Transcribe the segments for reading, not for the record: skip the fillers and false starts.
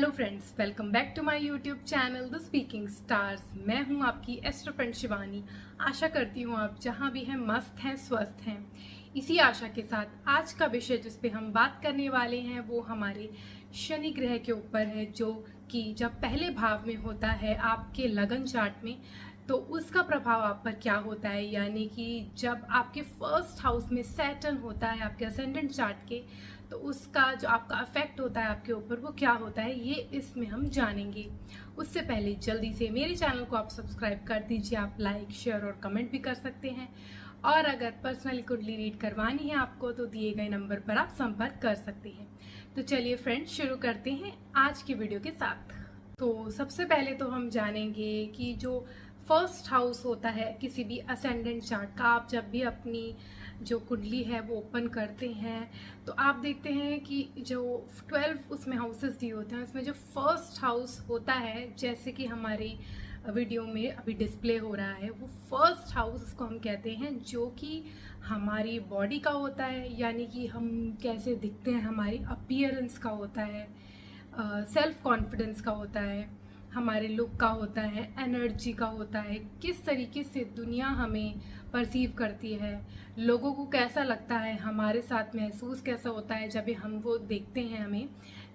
Hello friends, welcome back to my YouTube channel the speaking stars. मैं हूं आपकी astro friend Shivani. आशा करती हूं आप जहां भी हैं मस्त हैं, स्वस्थ हैं। इसी आशा के साथ आज का विषय जिस पे हम बात करने वाले हैं वो हमारे शनि ग्रह के ऊपर है, जो कि जब पहले भाव में होता है आपके लगन चार्ट में तो उसका प्रभाव आप पर क्या होता है। यानी कि जब आपके फर्स्ट हाउस में सैटर्न होता है आपके असेंडेंट चार्ट के, तो उसका जो आपका अफेक्ट होता है आपके ऊपर वो क्या होता है, ये इसमें हम जानेंगे। उससे पहले जल्दी से मेरे चैनल को आप सब्सक्राइब कर दीजिए। आप लाइक, शेयर और कमेंट भी कर सकते हैं। और अगर पर्सनली कुंडली रीड करवानी है आपको तो दिए गए नंबर पर आप संपर्क कर सकते हैं। तो चलिए फ्रेंड्स, शुरू करते हैं आज की वीडियो के साथ। तो सबसे पहले तो हम जानेंगे कि जो फर्स्ट हाउस होता है किसी भी असेंडेंट चार्ट का, आप जब भी अपनी जो कुंडली है वो ओपन करते हैं तो आप देखते हैं कि जो 12 उसमें हाउसेस दिए होते हैं, उसमें जो फर्स्ट हाउस होता है, जैसे कि हमारी वीडियो में अभी डिस्प्ले हो रहा है, वो फर्स्ट हाउस उसको हम कहते हैं, जो कि हमारी बॉडी का होता है। यानी कि हम कैसे दिखते हैं, हमारी अपीयरेंस का होता है, सेल्फ कॉन्फिडेंस का होता है, हमारे लुक का होता है, एनर्जी का होता है, किस तरीके से दुनिया हमें परसीव करती है, लोगों को कैसा लगता है, हमारे साथ महसूस कैसा होता है जब हम वो देखते हैं हमें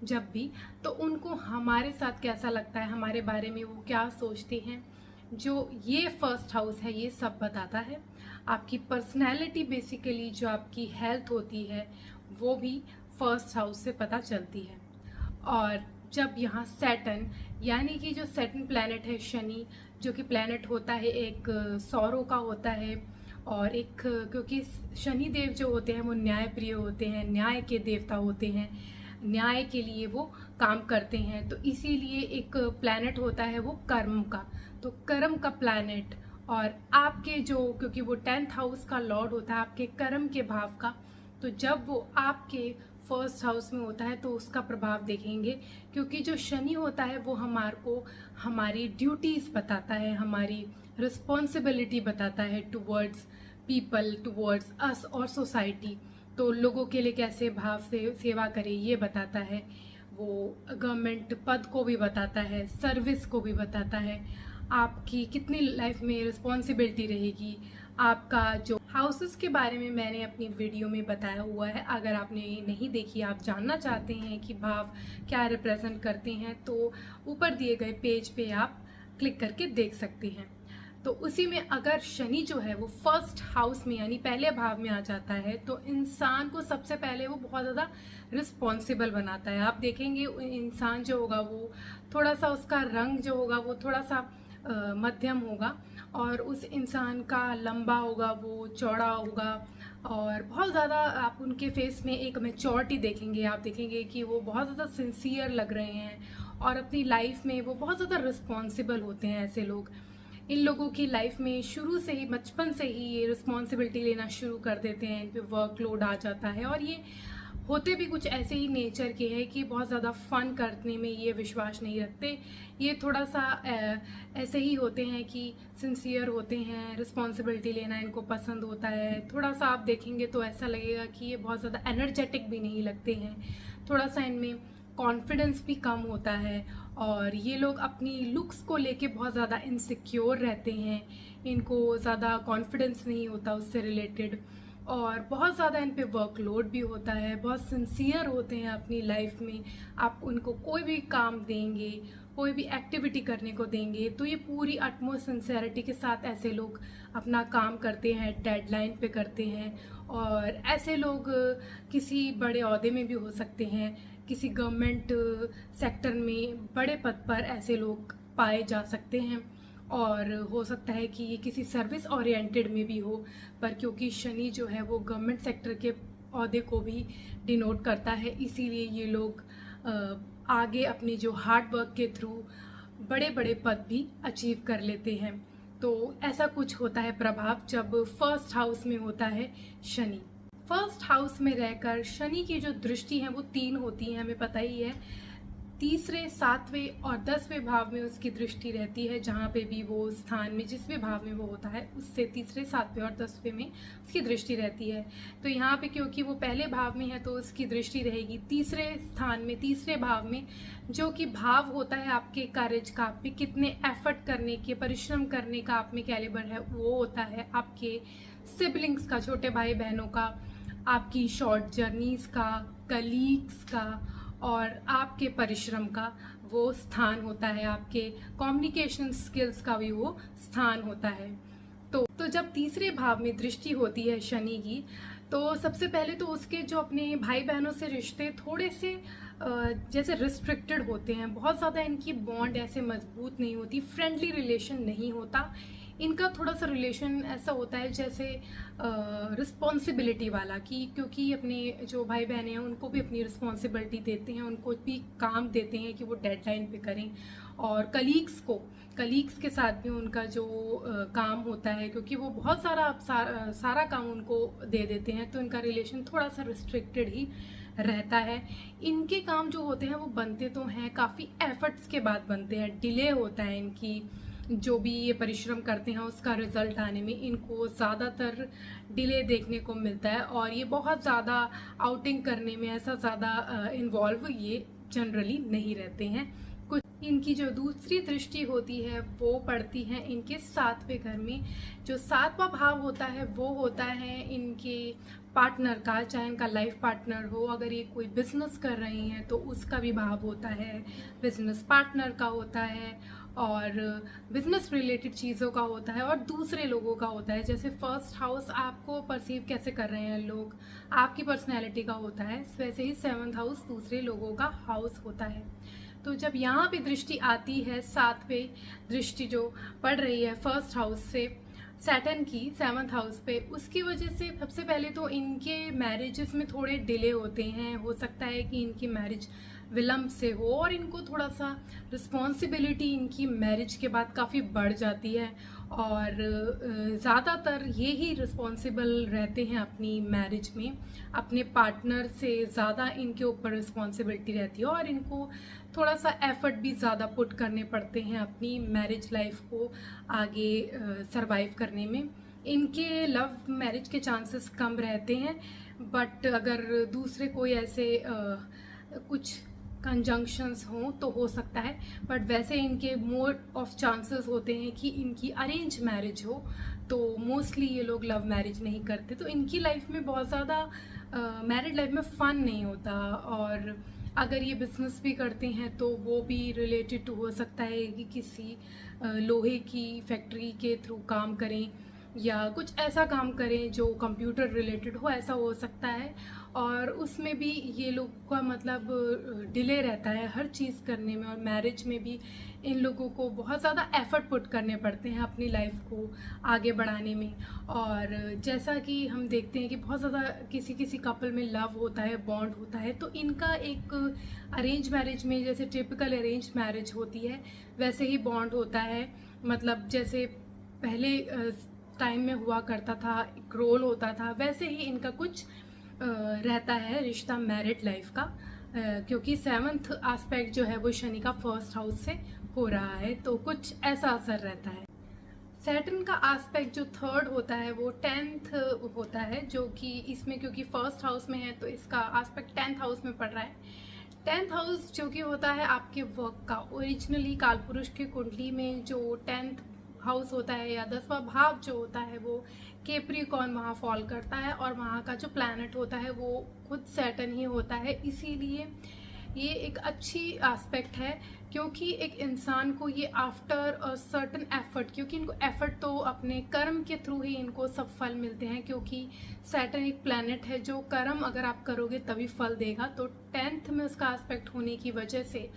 जब भी, तो उनको हमारे साथ कैसा लगता है, हमारे बारे में वो क्या सोचते हैं। जो ये फर्स्ट हाउस है ये सब बताता है। आपकी पर्सनैलिटी, बेसिकली जो आपकी हेल्थ होती है वो भी फर्स्ट हाउस से पता चलती है। और जब यहाँ सैटर्न, यानी कि जो सैटर्न प्लैनेट है शनि, जो कि प्लैनेट होता है एक सौरों का होता है, और एक क्योंकि शनि देव जो होते हैं वो न्याय प्रिय होते हैं, न्याय के देवता होते हैं, न्याय के लिए वो काम करते हैं, तो इसीलिए एक प्लैनेट होता है वो कर्म का, तो कर्म का प्लैनेट। और आपके जो, क्योंकि वो 10th हाउस का लॉर्ड होता है आपके कर्म के भाव का, तो जब वो आपके फर्स्ट हाउस में होता है तो उसका प्रभाव देखेंगे। क्योंकि जो शनि होता है वो हमारे को हमारी ड्यूटीज बताता है, हमारी रिस्पॉन्सिबिलिटी बताता है टुवर्ड्स पीपल, टुवर्ड्स अस और सोसाइटी। तो लोगों के लिए कैसे भाव से सेवा करें ये बताता है। वो गवर्नमेंट पद को भी बताता है, सर्विस को भी बताता है, आपकी कितनी लाइफ में रिस्पॉन्सिबिलिटी रहेगी। आपका जो हाउसेस के बारे में मैंने अपनी वीडियो में बताया हुआ है, अगर आपने नहीं देखी, आप जानना चाहते हैं कि भाव क्या रिप्रेजेंट करते हैं, तो ऊपर दिए गए पेज पे आप क्लिक करके देख सकते हैं। तो उसी में अगर शनि जो है वो फर्स्ट हाउस में यानी पहले भाव में आ जाता है तो इंसान को सबसे पहले वो बहुत ज़्यादा रिस्पॉन्सिबल बनाता है। आप देखेंगे इंसान जो होगा वो थोड़ा सा, उसका रंग जो होगा वो थोड़ा सा मध्यम होगा, और उस इंसान का लंबा होगा, वो चौड़ा होगा, और बहुत ज़्यादा आप उनके फेस में एक मैच्योरिटी देखेंगे। आप देखेंगे कि वो बहुत ज़्यादा सिंसियर लग रहे हैं और अपनी लाइफ में वो बहुत ज़्यादा रिस्पॉन्सिबल होते हैं। ऐसे लोग, इन लोगों की लाइफ में शुरू से ही, बचपन से ही ये रिस्पॉन्सिबिलिटी लेना शुरू कर देते हैं, इन पे वर्कलोड आ जाता है। और ये होते भी कुछ ऐसे ही नेचर के हैं कि बहुत ज़्यादा फन करने में ये विश्वास नहीं रखते। ये थोड़ा सा ऐसे ही होते हैं कि सिंसियर होते हैं, रिस्पॉन्सिबिलिटी लेना इनको पसंद होता है। थोड़ा सा आप देखेंगे तो ऐसा लगेगा कि ये बहुत ज़्यादा एनर्जेटिक भी नहीं लगते हैं, थोड़ा सा इनमें कॉन्फिडेंस भी कम होता है, और ये लोग अपनी लुक्स को लेके बहुत ज़्यादा इनसिक्योर रहते हैं, इनको ज़्यादा कॉन्फिडेंस नहीं होता उससे रिलेटेड, और बहुत ज़्यादा इन पे वर्कलोड भी होता है। बहुत सिंसियर होते हैं अपनी लाइफ में। आप उनको कोई भी काम देंगे, कोई भी एक्टिविटी करने को देंगे तो ये पूरी अटमोस्ट सिंसियरिटी के साथ ऐसे लोग अपना काम करते हैं, डेडलाइन पे करते हैं। और ऐसे लोग किसी बड़े ओहदे में भी हो सकते हैं, किसी गवर्नमेंट सेक्टर में बड़े पद पर ऐसे लोग पाए जा सकते हैं, और हो सकता है कि ये किसी सर्विस ओरिएंटेड में भी हो। पर क्योंकि शनि जो है वो गवर्नमेंट सेक्टर के ओहदे को भी डिनोट करता है, इसीलिए ये लोग आगे अपनी जो हार्ड वर्क के थ्रू बड़े बड़े पद भी अचीव कर लेते हैं। तो ऐसा कुछ होता है प्रभाव जब फर्स्ट हाउस में होता है शनि। फर्स्ट हाउस में रहकर शनि की जो दृष्टि है वो 3 होती है, हमें पता ही है। तीसरे, सातवें और 10वें भाव में उसकी दृष्टि रहती है। जहाँ पे भी वो स्थान में, जिस भी भाव में वो होता है, उससे तीसरे, सातवें और 10वें में उसकी दृष्टि रहती है। तो यहाँ पे क्योंकि वो पहले भाव में है तो उसकी दृष्टि रहेगी तीसरे स्थान में, तीसरे भाव में, जो कि भाव होता है आपके कार्य का, आप पे कितने एफर्ट करने के, परिश्रम करने का आप में कैलिबर है, वो होता है आपके सिबलिंग्स का, छोटे भाई बहनों का, आपकी शॉर्ट जर्नीज का, कलीग्स का और आपके परिश्रम का वो स्थान होता है। आपके कम्युनिकेशन स्किल्स का भी वो स्थान होता है। तो जब तीसरे भाव में दृष्टि होती है शनि की, तो सबसे पहले तो उसके जो अपने भाई बहनों से रिश्ते थोड़े से जैसे रिस्ट्रिक्टेड होते हैं। बहुत ज़्यादा इनकी बॉन्ड ऐसे मजबूत नहीं होती, फ्रेंडली रिलेशन नहीं होता इनका। थोड़ा सा रिलेशन ऐसा होता है जैसे रिस्पॉन्सिबिलिटी वाला, कि क्योंकि अपने जो भाई बहन हैं उनको भी अपनी रिस्पॉन्सिबिलिटी देते हैं, उनको भी काम देते हैं कि वो डेडलाइन पे करें। और कलीग्स के साथ भी उनका जो काम होता है, क्योंकि वो बहुत सारा काम उनको दे देते हैं, तो इनका रिलेशन थोड़ा सा रिस्ट्रिक्टेड ही रहता है। इनके काम जो होते हैं वो बनते तो हैं, काफ़ी एफर्ट्स के बाद बनते हैं, डिले होता है इनकी जो भी ये परिश्रम करते हैं उसका रिजल्ट आने में इनको ज़्यादातर डिले देखने को मिलता है। और ये बहुत ज़्यादा आउटिंग करने में ऐसा ज़्यादा इन्वॉल्व ये जनरली नहीं रहते हैं। कुछ इनकी जो दूसरी दृष्टि होती है वो पड़ती है इनके 7वें घर में। जो 7वां भाव होता है वो होता है इनके पार्टनर का, चाहे इनका लाइफ पार्टनर हो, अगर ये कोई बिजनेस कर रही हैं तो उसका भी भाव होता है, बिजनेस पार्टनर का होता है और बिजनेस रिलेटेड चीज़ों का होता है और दूसरे लोगों का होता है। जैसे फर्स्ट हाउस आपको परसीव कैसे कर रहे हैं लोग, आपकी पर्सनैलिटी का होता है, वैसे ही 7th हाउस दूसरे लोगों का हाउस होता है। तो जब यहाँ पे दृष्टि आती है, 7वें दृष्टि जो पड़ रही है फर्स्ट हाउस से सैटर्न की 7th हाउस पे, उसकी वजह से सबसे पहले तो इनके मैरिजेस में थोड़े डिले होते हैं। हो सकता है कि इनकी मैरिज विलम्ब से हो और इनको थोड़ा सा रिस्पॉन्सिबिलिटी इनकी मैरिज के बाद काफ़ी बढ़ जाती है और ज़्यादातर ये ही रिस्पॉन्सिबल रहते हैं अपनी मैरिज में। अपने पार्टनर से ज़्यादा इनके ऊपर रिस्पॉन्सिबिलिटी रहती है और इनको थोड़ा सा एफर्ट भी ज़्यादा पुट करने पड़ते हैं अपनी मैरिज लाइफ को आगे सरवाइव करने में। इनके लव मैरिज के चांसेस कम रहते हैं, बट अगर दूसरे कोई ऐसे कुछ कंजंक्शंस हों तो हो सकता है, बट वैसे इनके मोर ऑफ चांसेस होते हैं कि इनकी अरेंज मैरिज हो। तो मोस्टली ये लोग लव मैरिज नहीं करते, तो इनकी लाइफ में बहुत ज़्यादा मैरिड लाइफ में फ़न नहीं होता। और अगर ये बिज़नेस भी करते हैं तो वो भी रिलेटेड टू हो सकता है कि किसी लोहे की फैक्ट्री के थ्रू काम करें या कुछ ऐसा काम करें जो कंप्यूटर रिलेटेड हो, ऐसा हो सकता है। और उसमें भी ये लोग का मतलब डिले रहता है हर चीज़ करने में, और मैरिज में भी इन लोगों को बहुत ज़्यादा एफर्ट पुट करने पड़ते हैं अपनी लाइफ को आगे बढ़ाने में। और जैसा कि हम देखते हैं कि बहुत ज़्यादा किसी किसी कपल में लव होता है, बॉन्ड होता है, तो इनका एक अरेंज मैरिज में जैसे टिपिकल अरेंज मैरिज होती है वैसे ही बॉन्ड होता है। मतलब जैसे पहले टाइम में हुआ करता था, एक रोल होता था, वैसे ही इनका कुछ रहता है रिश्ता मैरिड लाइफ का, क्योंकि 7th एस्पेक्ट जो है वो शनि का फर्स्ट हाउस से हो रहा है, तो कुछ ऐसा असर रहता है। सैटर्न का एस्पेक्ट जो 3rd होता है वो 10th होता है, जो कि इसमें क्योंकि फर्स्ट हाउस में है तो इसका एस्पेक्ट 10th हाउस में पड़ रहा है। 10th हाउस जो कि होता है आपके वर्क का। ओरिजिनली कालपुरुष की कुंडली में जो 10th हाउस होता है या 10वां भाव जो होता है वो कैप्रिकॉर्न वहाँ फॉल करता है और वहाँ का जो प्लैनेट होता है वो खुद सैटर्न ही होता है। इसीलिए ये एक अच्छी एस्पेक्ट है, क्योंकि एक इंसान को ये आफ्टर अ सर्टन एफर्ट, क्योंकि इनको एफर्ट तो अपने कर्म के थ्रू ही इनको सब फल मिलते हैं, क्योंकि सैटर्न एक प्लैनेट है जो कर्म अगर आप करोगे तभी फल देगा। तो 10th में उसका एस्पेक्ट होने की वजह से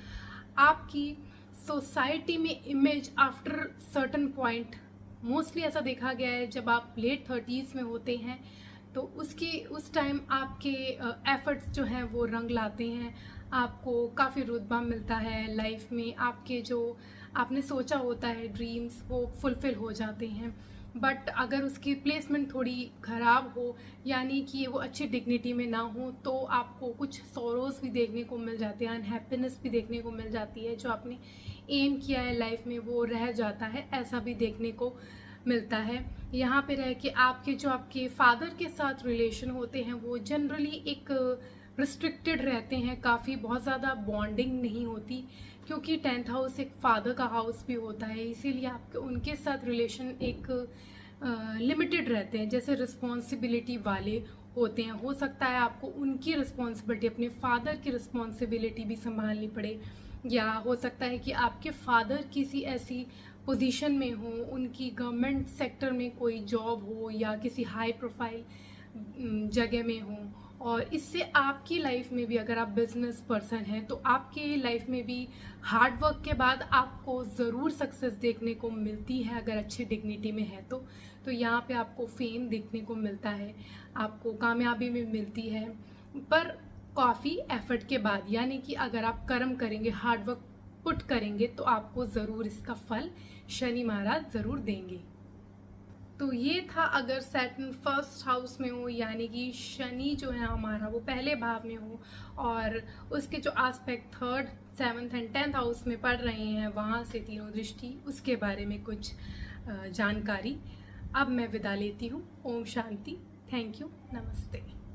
आपकी सोसाइटी में image after certain point, mostly ऐसा देखा गया है जब आप लेट 30s में होते हैं तो उस टाइम आपके एफर्ट्स जो हैं वो रंग लाते हैं, आपको काफ़ी रुतबा मिलता है लाइफ में, आपके जो आपने सोचा होता है ड्रीम्स वो फुलफिल हो जाते हैं। बट अगर उसकी प्लेसमेंट थोड़ी ख़राब हो, यानी कि वो अच्छी डिग्निटी में ना हो, तो आपको कुछ सॉरोज़ भी देखने को मिल जाते हैं, अनहैप्पीनेस भी देखने को मिल जाती है। जो आपने एम किया है लाइफ में वो रह जाता है, ऐसा भी देखने को मिलता है। यहाँ पे रह के आपके फादर के साथ रिलेशन होते हैं वो जनरली एक रिस्ट्रिक्टेड रहते हैं, काफ़ी बहुत ज़्यादा बॉन्डिंग नहीं होती, क्योंकि 10th हाउस एक फादर का हाउस भी होता है, इसीलिए आपके उनके साथ रिलेशन एक लिमिटेड रहते हैं, जैसे रिस्पॉन्सिबिलिटी वाले होते हैं। हो सकता है आपको उनकी रिस्पॉन्सिबिलिटी, अपने फादर की रिस्पॉन्सिबिलिटी भी संभालनी पड़े, या हो सकता है कि आपके फादर किसी ऐसी पोजीशन में हो, उनकी गवर्नमेंट सेक्टर में कोई जॉब हो या किसी हाई प्रोफाइल जगह में हो, और इससे आपकी लाइफ में भी, अगर आप बिजनेस पर्सन हैं तो आपके लाइफ में भी हार्ड वर्क के बाद आपको ज़रूर सक्सेस देखने को मिलती है, अगर अच्छी डिग्निटी में है तो यहाँ पे आपको फेम देखने को मिलता है, आपको कामयाबी में मिलती है, पर काफ़ी एफर्ट के बाद। यानी कि अगर आप कर्म करेंगे, हार्ड वर्क पुट करेंगे, तो आपको ज़रूर इसका फल शनि महाराज ज़रूर देंगे। तो ये था अगर सैटर्न फर्स्ट हाउस में हो, यानी कि शनि जो है हमारा वो पहले भाव में हो, और उसके जो aspect 3rd, 7th and 10th house में पड़ रहे हैं, वहाँ से तीनों दृष्टि, उसके बारे में कुछ जानकारी। अब मैं विदा लेती हूँ। ओम शांति। Thank you. नमस्ते।